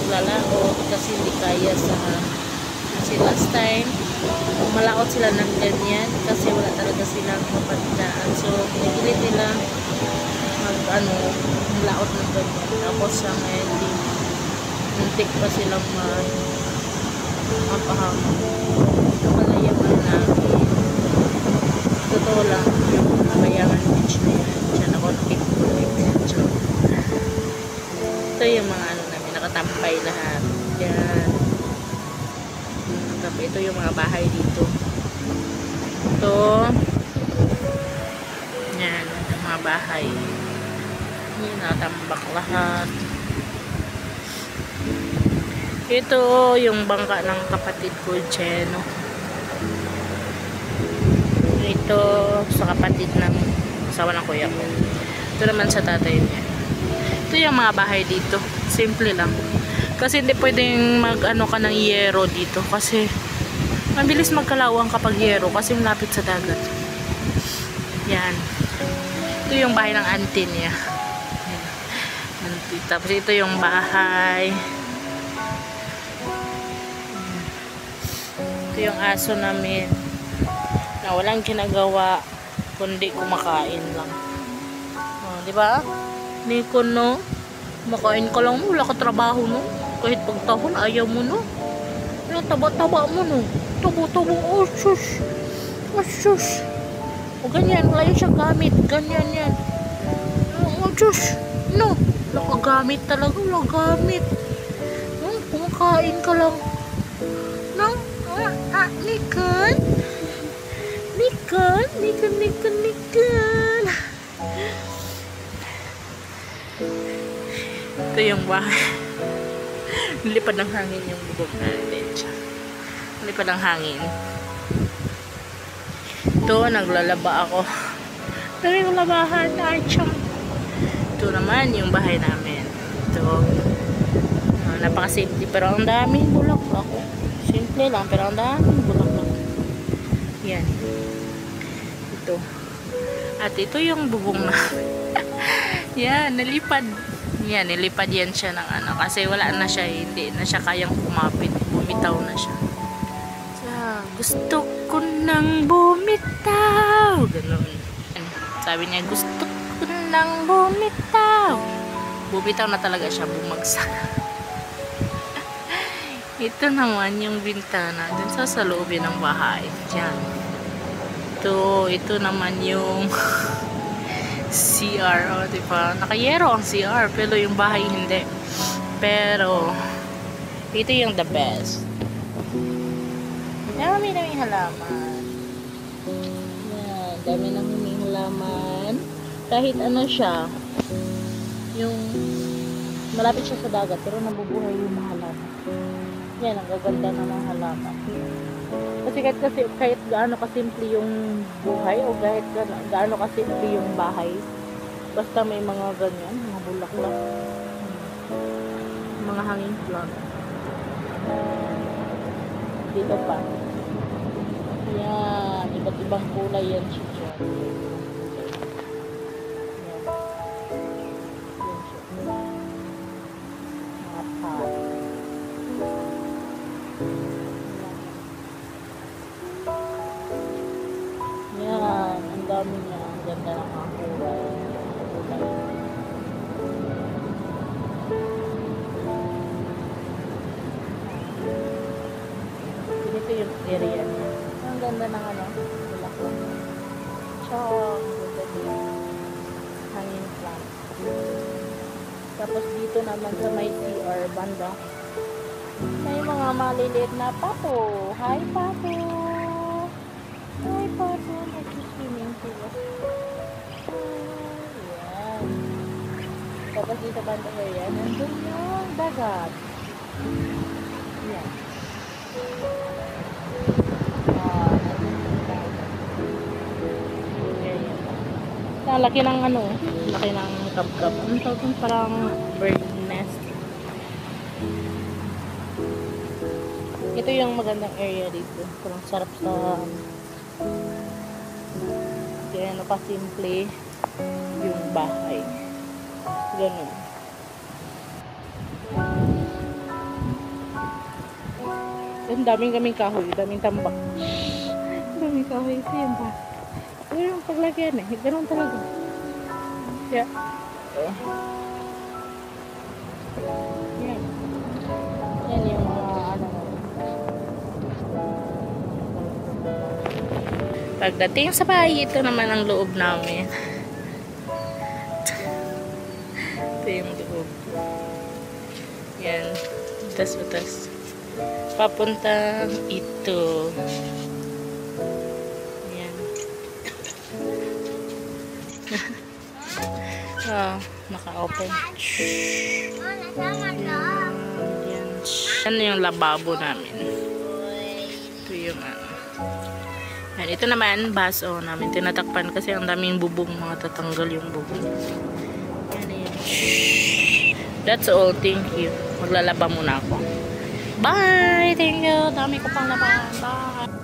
naglalaot kasi hindi kaya sa kasi last time malaot sila ng ganyan kasi wala talaga silang mapagdaan. So pinigilit nila mag laot ng ganyan. Tapos sa ngayon muntik pa silang mapahamak. Kapalayaman namin. Totoo lang, yung Bayangan Beach na yan. Diyan ako nakikulit. Ito yung mga namin, nakatampay lahat. Yan. Ito yung mga bahay dito. Ito. Yan, yung mga bahay. Yan, nakatambak lahat. Ito yung bangka ng kapatid ko, Cheno. Ito sa kapatid ng asawa ng kuya ko. Ito naman sa tatay niya. Ito yung mga bahay dito. Simple lang. Kasi hindi pwedeng mag-ano ka ng yero dito. Kasi mabilis magkalawang kapag yero. Kasi malapit sa dagat. Yan. Ito yung bahay ng auntie niya. Tapos ito yung bahay. Ito yung aso namin. Na walang ginagawa kundi kumakain lang. Oh, di ba? Nico, no? Makain ka lang, wala ka trabaho, no? Kahit pagtahon ayaw mo, no? Wala, taba-taba mo, no? Tabo-tabo, oh shush. Oh shush. O ganyan, wala yun siya gamit. Ganyan yan. Oh shush. No, wala ka gamit talaga, wala gamit. No, kumakain ka lang. No? Nikon? Nikon? Nikon, Nikon, Nikon. Ito yung bahay. Nilipad ng hangin yung bubog natin siya. Nilipad ng hangin. Ito, naglalaba ako. Dami kong labahan. Ay, chum. Ito naman yung bahay namin. Ito. Napaka-simple. Pero ang daming bulaklak. Simple lang. Pero ang daming bulaklak. Yan. Ito. At ito yung bubong na. Yan, nalipad. Yan, nilipad yan siya ng ano. Kasi wala na siya. Hindi na siya kayang kumapit. Bumitaw na siya. So, gusto ko nang bumitaw. Ganun. Sabi niya, gusto ko nang bumitaw. Bumitaw na talaga siya. Bumagsak. Ito naman yung bintana. Dun sa loobin ng bahay. Yan. Ito naman yung CR. O, diba? Nakayero ang CR. Pero yung bahay hindi. Pero, ito yung the best. Dami naming halaman. Yan. Dami naming halaman. Kahit ano siya. Yung malapit siya sa dagat. Pero nabubuhay yung mga halaman. Yan. Ang gaganda ng mga halaman. Kasi kahit gaano kasimple yung buhay o kahit gaano kasimple yung bahay, basta may mga ganyan, mga bulaklak, mga hanging plant. Dito pa. Yan, iba't ibang kulay yan siya dyan. Yan. Yan siya. Mga pot. Yan, ang dami niya. Ang ganda ng mga kulay. Ito yung area niya. Ang ganda ng ano, bulaklak. Chong, ganda din. Hanging plant. Tapos dito naman sa may CR banda, may mga maliliit na pato. Hi, pato! Hi, pato! Nag-swimming sila. Ayan. Tapos dito banda area, nandun yung dagat. Ayan. Laki ng ano, laki ng kabkab. Ano tawag yung parang bird nest. Ito yung magandang area dito. Parang sarap sa kaya nakasimple yung bahay. Ganun. Ang daming kaming kahoy, daming tambak. Daming kahoy. Ito yan ba? Ito yung paglagyan eh. Ganun talaga. Yeah. Yan. Yan yung mga ano. Pagdating sa bahay, ito naman ang loob namin. Ito yung loob. Yan. Utas-utas. Papunta ito. Yan. Naka-open. Yan. Yan yung lababo namin. Ito yung yan. Ito naman, baso namin. Tinatakpan kasi ang daming bubong. Mga tatanggal yung bubong. Yan yan. That's all. Thank you. Maglalaba muna ako. Bye! Thank you. Dami ko pang labahan. Bye!